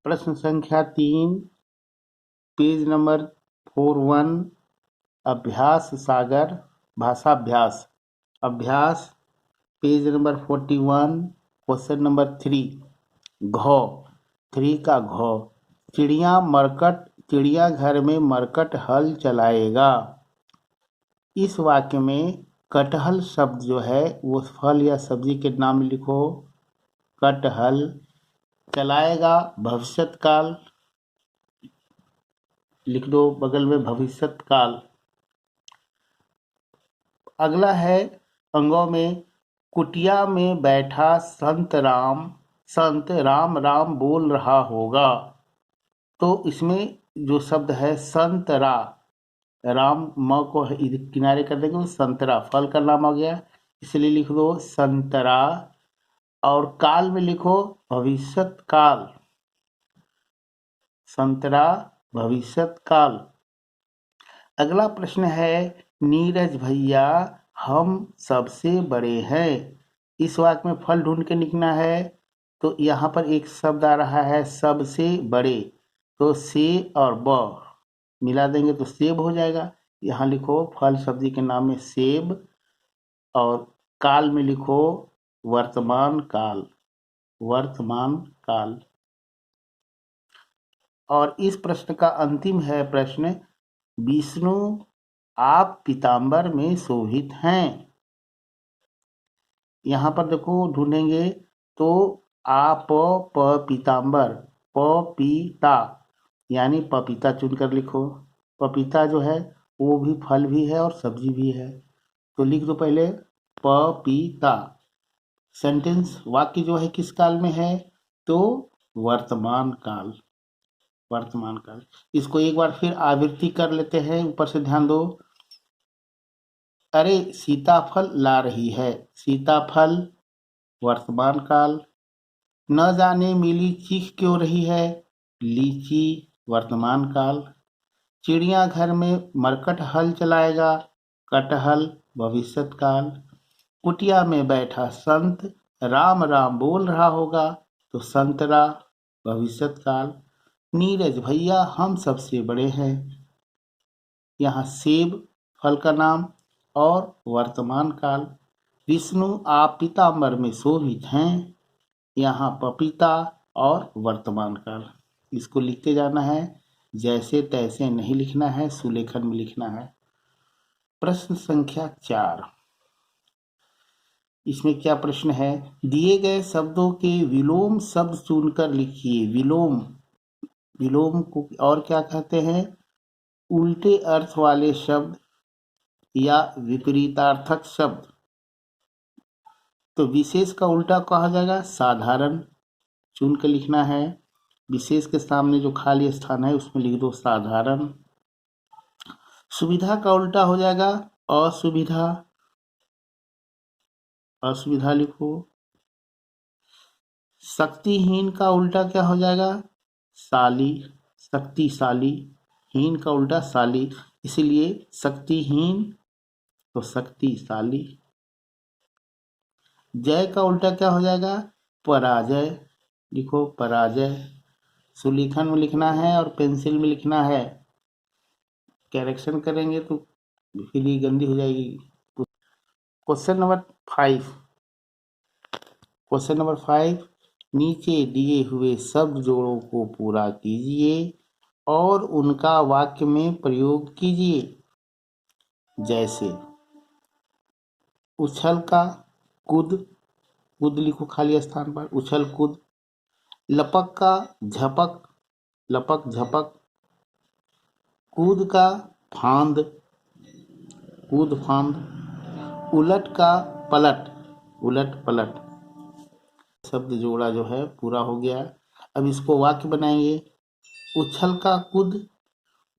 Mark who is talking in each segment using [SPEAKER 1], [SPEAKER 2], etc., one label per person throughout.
[SPEAKER 1] प्रश्न संख्या 3, page number 41, अभ्यास सागर भाषाभ्यास। अभ्यास पेज नंबर 41, क्वेश्चन नंबर 3, घ 3 का घ। चिड़ियाघर में मरकट हल चलाएगा। इस वाक्य में कटहल शब्द जो है वो फल या सब्जी के नाम लिखो। कटहल, चलाएगा भविष्यत काल लिख दो बगल में, भविष्यत काल। अगला है अंगों में, कुटिया में बैठा संत राम राम बोल रहा होगा। तो इसमें जो शब्द है संतरा, राम म को किनारे कर देंगे, संतरा फल का नाम आ गया, इसलिए लिख दो संतरा। और काल में लिखो भविष्यत काल, संतरा भविष्यत काल। अगला प्रश्न है, नीरज भैया हम सबसे बड़े हैं। इस वाक्य में फल ढूंढ के लिखना है। तो यहाँ पर एक शब्द आ रहा है सबसे बड़े, तो से और ब मिला देंगे तो सेब हो जाएगा। यहाँ लिखो फल सब्जी के नाम में सेब, और काल में लिखो वर्तमान काल, वर्तमान काल। और इस प्रश्न का अंतिम है प्रश्न, विष्णु आप पीताम्बर में शोभित हैं। यहाँ पर देखो ढूंढेंगे तो आप पीताम्बर, पपीता यानी पपीता चुनकर लिखो। पपीता जो है वो भी फल भी है और सब्जी भी है, तो लिख दो पहले पपीता। सेंटेंस वाक्य जो है किस काल में है, तो वर्तमान काल, वर्तमान काल। इसको एक बार फिर आवृत्ति कर लेते हैं, ऊपर से ध्यान दो। अरे सीताफल ला रही है, सीताफल वर्तमान काल। न जाने मिली चीख क्यों रही है, लीची वर्तमान काल। चिड़ियाघर में मरकट हल चलाएगा, कटहल भविष्यत काल। कुटिया में बैठा संत राम राम बोल रहा होगा, तो संतरा भविष्यत काल। नीरज भैया हम सबसे बड़े हैं, यहाँ सेब फल का नाम और वर्तमान काल। विष्णु आप पीताम्बर में शोभित हैं, यहाँ पपीता और वर्तमान काल। इसको लिखते जाना है, जैसे तैसे नहीं लिखना है, सुलेखन में लिखना है। प्रश्न संख्या 4, इसमें क्या प्रश्न है, दिए गए शब्दों के विलोम शब्द चुनकर लिखिए। विलोम, विलोम को और क्या कहते हैं, उल्टे अर्थ वाले शब्द या विपरीतार्थक शब्द। तो विशेष का उल्टा कहा जाएगा साधारण, चुन के लिखना है। विशेष के सामने जो खाली स्थान है उसमें लिख दो साधारण। सुविधा का उल्टा हो जाएगा असुविधा, असुविधा लिखो। शक्तिहीन का उल्टा क्या हो जाएगा, शाली, शक्तिशाली। हीन का उल्टा शाली, इसीलिए शक्तिहीन तो शक्तिशाली। जय का उल्टा क्या हो जाएगा, पराजय, लिखो पराजय। सुलेखन में लिखना है और पेंसिल में लिखना है, करेक्शन करेंगे तो फिर ये गंदी हो जाएगी। क्वेश्चन नंबर 5, क्वेश्चन नंबर 5, नीचे दिए हुए शब्द जोड़ों को पूरा कीजिए और उनका वाक्य में प्रयोग कीजिए। जैसे उछल का कूद, कूद लिखो खाली स्थान पर, उछल कूद। लपक का झपक, लपक झपक। कूद का फांद, कूद फांद। उलट का पलट, उलट पलट। शब्द जोड़ा जो है पूरा हो गया। अब इसको वाक्य बनाएंगे। उछल का कूद,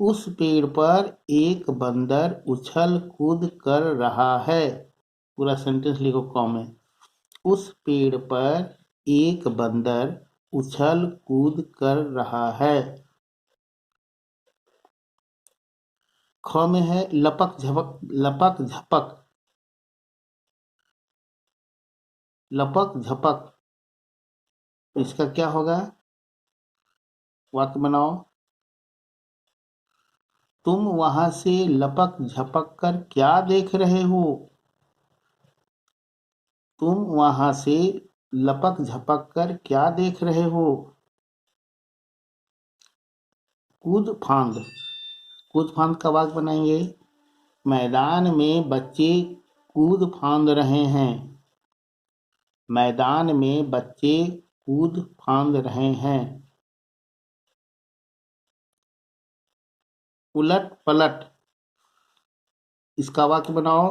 [SPEAKER 1] उस पेड़ पर एक बंदर उछल कूद कर रहा है। पूरा सेंटेंस लिखो क में। उस पेड़ पर एक बंदर उछल कूद कर रहा है। ख में है लपक झपक, लपक झपक, लपक झपक। इसका क्या होगा, वाक्य बनाओ। तुम वहां से लपक झपक कर क्या देख रहे हो? तुम वहां से लपक झपक कर क्या देख रहे हो? कूद फांद। कूद फांद का वाक्य बनाएंगे। मैदान में बच्चे कूद फांद रहे हैं। मैदान में बच्चे कूद फांद रहे हैं। उलट पलट। इसका वाक्य बनाओ।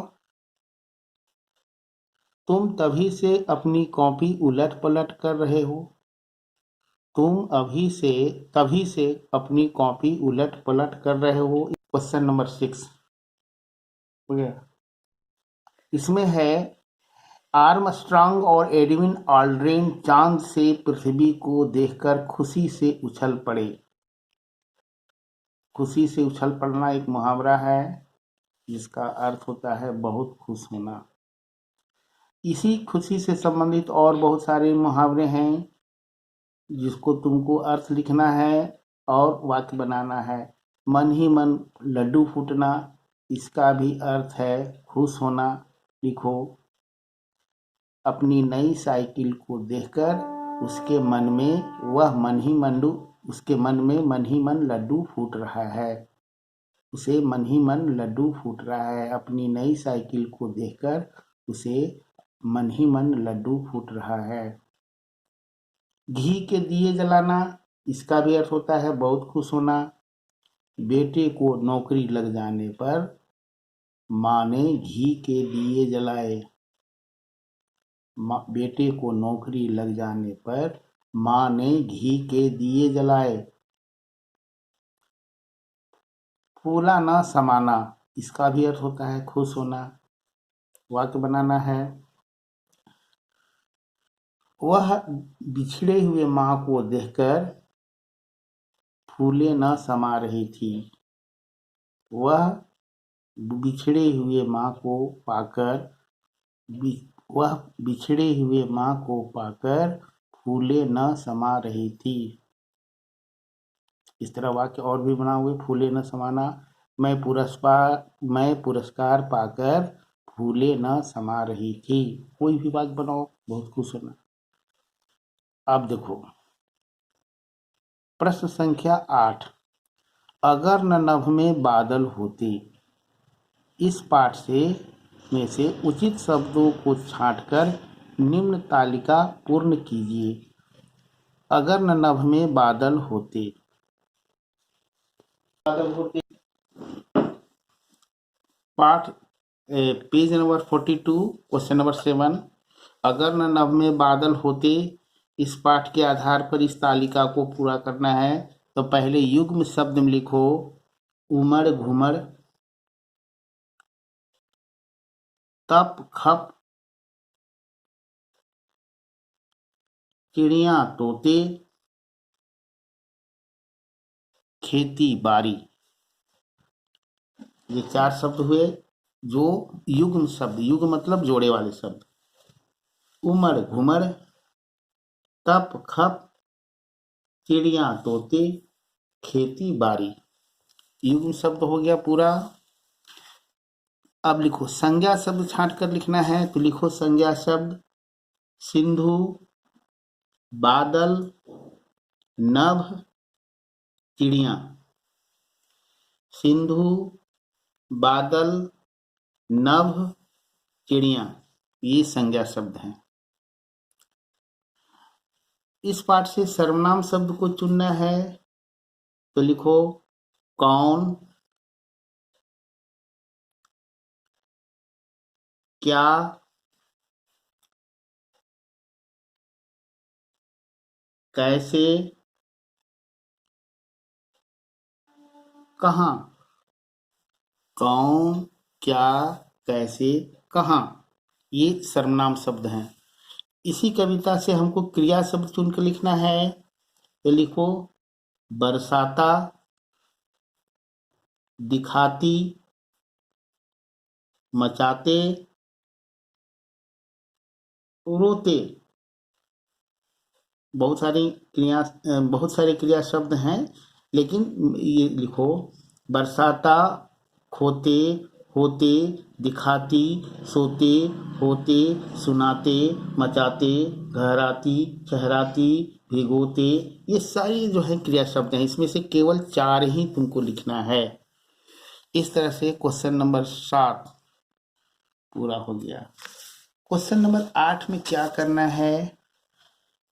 [SPEAKER 1] तुम तभी से अपनी कॉपी उलट पलट कर रहे हो। तुम तभी से अपनी कॉपी उलट पलट कर रहे हो। क्वेश्चन नंबर 6 हो गया। इसमें है आर्मस्ट्रांग और एडविन ऑल्ड्रिन चांद से पृथ्वी को देखकर खुशी से उछल पड़े। खुशी से उछल पड़ना एक मुहावरा है जिसका अर्थ होता है बहुत खुश होना। इसी खुशी से संबंधित और बहुत सारे मुहावरे हैं जिसको तुमको अर्थ लिखना है और वाक्य बनाना है। मन ही मन लड्डू फूटना, इसका भी अर्थ है खुश होना। लिखो। अपनी नई साइकिल को देखकर उसके मन में मन ही मन लड्डू फूट रहा है। उसे मन ही मन लड्डू फूट रहा है। अपनी नई साइकिल को देखकर उसे मन ही मन लड्डू फूट रहा है। घी के दिए जलाना, इसका भी अर्थ होता है बहुत खुश होना। बेटे को नौकरी लग जाने पर माँ ने घी के दिए जलाए। बेटे को नौकरी लग जाने पर माँ ने घी के दिए जलाए। फूला न समाना, इसका भी अर्थ होता है खुश होना। वाक्य बनाना है। वह बिछड़े हुए माँ को देखकर फूले न समा रही थी। वह बिछड़े हुए माँ को पाकर फूले न समा रही थी। इस तरह वाक्य और भी बनाओगे। फूले न समाना, मैं पुरस्कार पाकर फूले न समा रही थी। कोई भी वाक्य बनाओ, बहुत खुश होना। अब देखो प्रश्न संख्या 8। अगर न नभ में बादल होते। इस पाठ में से उचित शब्दों को छांटकर निम्न तालिका पूर्ण कीजिए। अगर न नभ में बादल होते। पाठ पेज नंबर 42 क्वेश्चन नंबर 7। अगर न नभ में बादल होते। इस पाठ के आधार पर इस तालिका को पूरा करना है। तो पहले युग्म शब्द में लिखो उमड़ घुमड़, तप खप, चिड़िया तोते, खेती बाड़ी। ये 4 शब्द हुए जो युग्म शब्द, युग्म मतलब जोड़े वाले शब्द। उमड़ घुमड़, तप खप, चिड़िया तोते, खेती बाड़ी, युग्म शब्द हो गया पूरा। अब लिखो संज्ञा शब्द छांट कर लिखना है। तो लिखो संज्ञा शब्द सिंधु, बादल, नभ, चिड़िया। सिंधु, बादल, नभ, चिड़िया, ये संज्ञा शब्द हैं। इस पाठ से सर्वनाम शब्द को चुनना है। तो लिखो कौन, क्या, कैसे, कहाँ। कौन, क्या, कैसे, कहाँ, ये सर्वनाम शब्द हैं। इसी कविता से हमको क्रिया शब्द चुनकर लिखना है। तो लिखो बरसाता, दिखाती, मचाते, रोते। बहुत सारे क्रिया शब्द हैं, लेकिन ये लिखो बरसाता, खोते, होते, दिखाती, सोते, होते, सुनाते, मचाते, घहराती, चहराती, भिगोते, ये सारी जो है क्रिया शब्द हैं। इसमें से केवल 4 ही तुमको लिखना है। इस तरह से क्वेश्चन नंबर 7 पूरा हो गया। क्वेश्चन नंबर 8 में क्या करना है?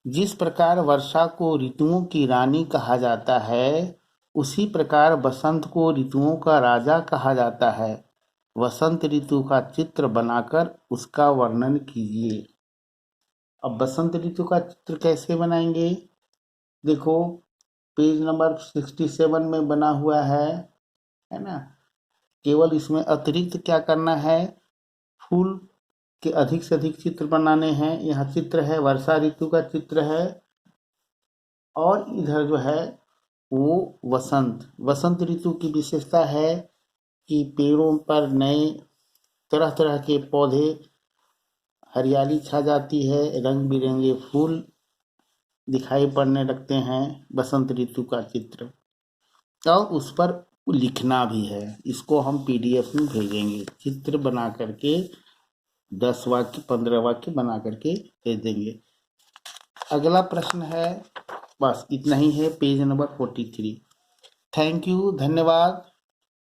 [SPEAKER 1] जिस प्रकार वर्षा को ऋतुओं की रानी कहा जाता है, उसी प्रकार बसंत को ऋतुओं का राजा कहा जाता है। वसंत ऋतु का चित्र बनाकर उसका वर्णन कीजिए। अब बसंत ऋतु का चित्र कैसे बनाएंगे? देखो, पेज नंबर 67 में बना हुआ है ना। केवल इसमें अतिरिक्त क्या करना है? फूल के अधिक से अधिक चित्र बनाने हैं। यहाँ चित्र है, वर्षा ऋतु का चित्र है, और इधर जो है वो वसंत ऋतु की विशेषता है कि पेड़ों पर नए तरह तरह के पौधे, हरियाली छा जाती है, रंग बिरंगे फूल दिखाई पड़ने लगते हैं। बसंत ऋतु का चित्र, और उस पर लिखना भी है। इसको हम PDF में भेजेंगे, चित्र बना करके 10 वाक्य 15 वाक्य बना करके भेज देंगे। अगला प्रश्न है, बस इतना ही है, पेज नंबर 43। थैंक यू, धन्यवाद।